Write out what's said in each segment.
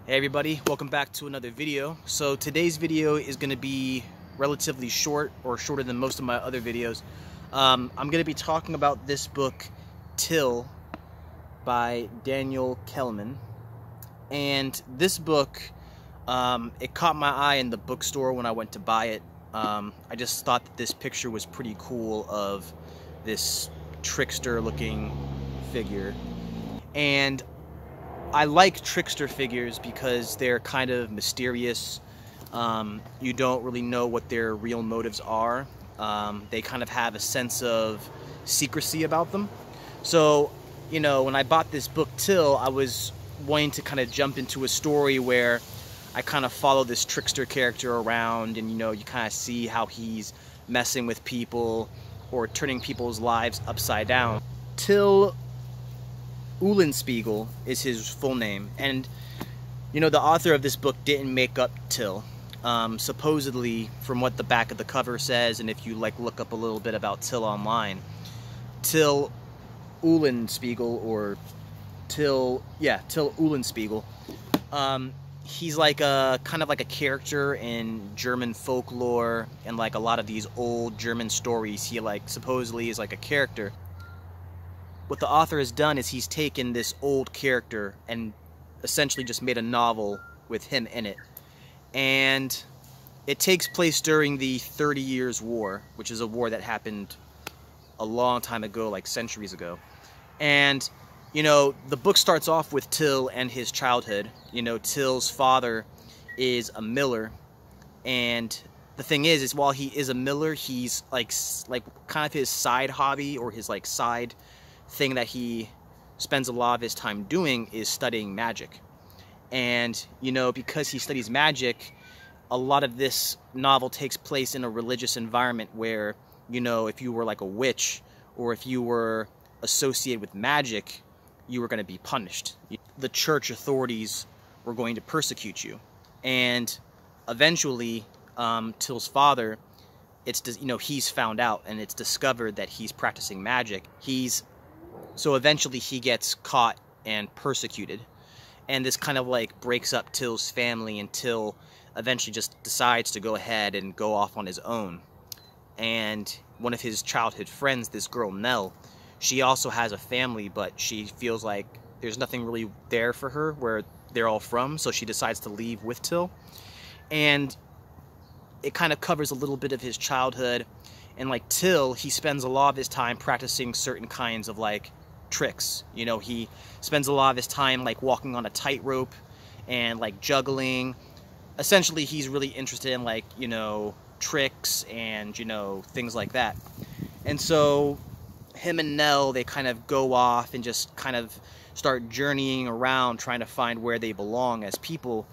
Hey everybody, welcome back to another video. So today's video is going to be relatively short, or shorter than most of my other videos. I'm going to be talking about this book, Tyll, by Daniel Kehlmann. And this book, it caught my eye in the bookstore when I went to buy it. I just thought that this picture was pretty cool of this trickster looking figure. And I like trickster figures because they're kind of mysterious. You don't really know what their real motives are. They kind of have a sense of secrecy about them. So, you know, when I bought this book, Tyll, I was wanting to kind of jump into a story where I kind of follow this trickster character around, and, you know, you kind of see how he's messing with people or turning people's lives upside down. Tyll Eulenspiegel is his full name, and you know, the author of this book didn't make up Tyll. Supposedly, from what the back of the cover says, and if you like look up a little bit about Tyll online, Tyll Eulenspiegel, or Tyll Eulenspiegel, he's like a kind of like a character in German folklore and like a lot of these old German stories. He like supposedly is like a character. What the author has done is he's taken this old character and essentially just made a novel with him in it. And it takes place during the 30 Years' War, which is a war that happened a long time ago, like centuries ago. And, you know, the book starts off with Tyll and his childhood. You know, Tyll's father is a miller. And the thing is while he is a miller, he's like kind of his side hobby, or his like side thing that he spends a lot of his time doing, is studying magic. And, you know, because he studies magic, a lot of this novel takes place in a religious environment where, you know, if you were like a witch, or if you were associated with magic, you were going to be punished. The church authorities were going to persecute you. And eventually, Tyll's father, he's found out, and it's discovered that he's practicing magic. So eventually he gets caught and persecuted, and this kind of like breaks up Tyll's family, and Tyll eventually just decides to go ahead and go off on his own. And one of his childhood friends, this girl Nell, she also has a family, but she feels like there's nothing really there for her where they're all from, so she decides to leave with Tyll. And it kind of covers a little bit of his childhood. And like Tyll, he spends a lot of his time practicing certain kinds of like tricks. You know, he spends a lot of his time like walking on a tightrope and like juggling. Essentially, he's really interested in like, you know, tricks and, you know, things like that. And so him and Nell, they kind of go off and just kind of start journeying around trying to find where they belong as people.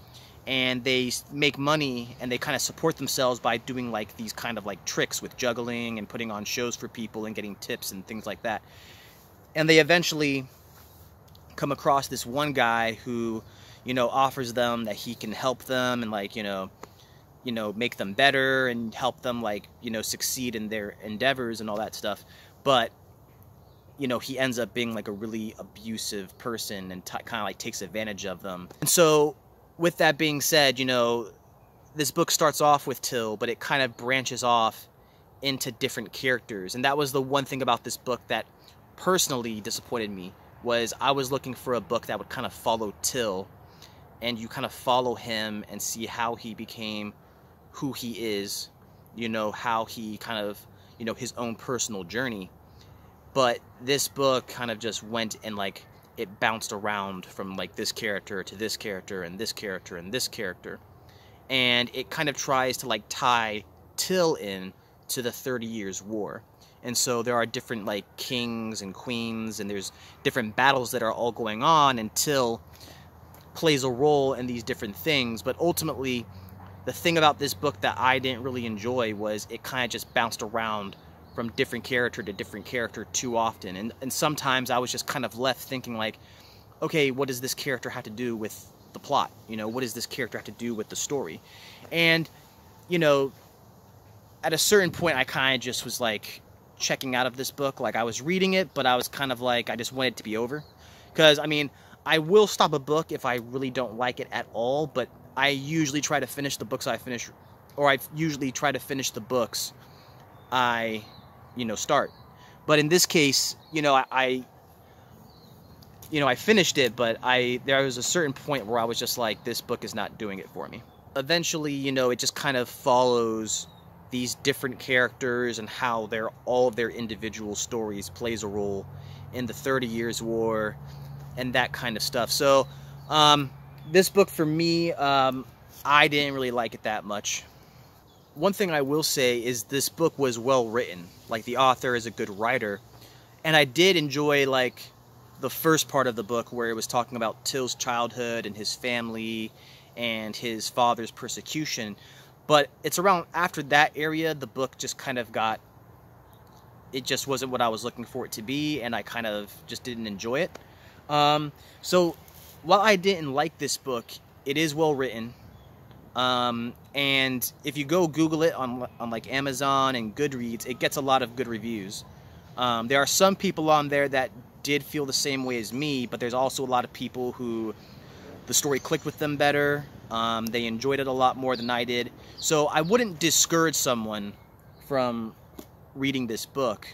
And they make money, and they kind of support themselves by doing like these kind of like tricks with juggling and putting on shows for people and getting tips and things like that. And they eventually come across this one guy who, you know, offers them that he can help them and like, you know, make them better and help them like, you know, succeed in their endeavors and all that stuff. But, you know, he ends up being like a really abusive person and kind of like takes advantage of them. And so, with that being said, you know, this book starts off with Tyll, but it kind of branches off into different characters. And that was the one thing about this book that personally disappointed me, was I was looking for a book that would kind of follow Tyll, and you kind of follow him and see how he became who he is, you know, how he kind of, you know, his own personal journey. But this book kind of just went and like, it bounced around from like this character to this character and this character and this character. And it kind of tries to like tie Tyll in to the 30 Years' War. And so there are different like kings and queens, and there's different battles that are all going on, and Tyll plays a role in these different things. But ultimately, the thing about this book that I didn't really enjoy was it kind of just bounced around from different character to different character too often. And sometimes I was just kind of left thinking like, okay, what does this character have to do with the plot? You know, what does this character have to do with the story? And, you know, at a certain point, I kind of just was like checking out of this book. Like, I was reading it, but I was kind of like, I just wanted it to be over. Because, I mean, I will stop a book if I really don't like it at all, but I usually try to finish the books I finish, or I usually try to finish the books I, start. But in this case, I finished it, but there was a certain point where I was just like, this book is not doing it for me. Eventually, it just kind of follows these different characters and how all of their individual stories plays a role in the 30 Years' War and that kind of stuff. So, this book for me, I didn't really like it that much. One thing I will say is this book was well written. Like, the author is a good writer. And I did enjoy, like, the first part of the book where it was talking about Tyll's childhood and his family and his father's persecution. But it's around after that area, the book just kind of it just wasn't what I was looking for it to be, and I kind of just didn't enjoy it. So while I didn't like this book, it is well written. And if you go Google it on like Amazon and Goodreads, it gets a lot of good reviews. There are some people on there that did feel the same way as me, but there's also a lot of people who the story clicked with them better. They enjoyed it a lot more than I did. So I wouldn't discourage someone from reading this book.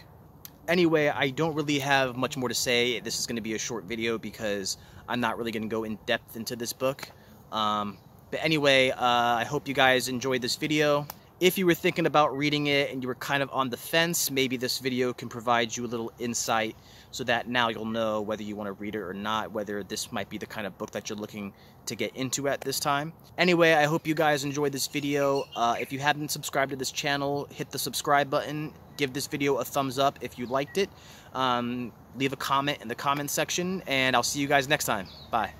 Anyway, I don't really have much more to say. This is going to be a short video because I'm not really going to go in depth into this book. But anyway, I hope you guys enjoyed this video. If you were thinking about reading it and you were kind of on the fence, maybe this video can provide you a little insight so that now you'll know whether you want to read it or not, whether this might be the kind of book that you're looking to get into at this time. Anyway, I hope you guys enjoyed this video. If you haven't subscribed to this channel, hit the subscribe button. Give this video a thumbs up if you liked it. Leave a comment in the comment section, and I'll see you guys next time. Bye.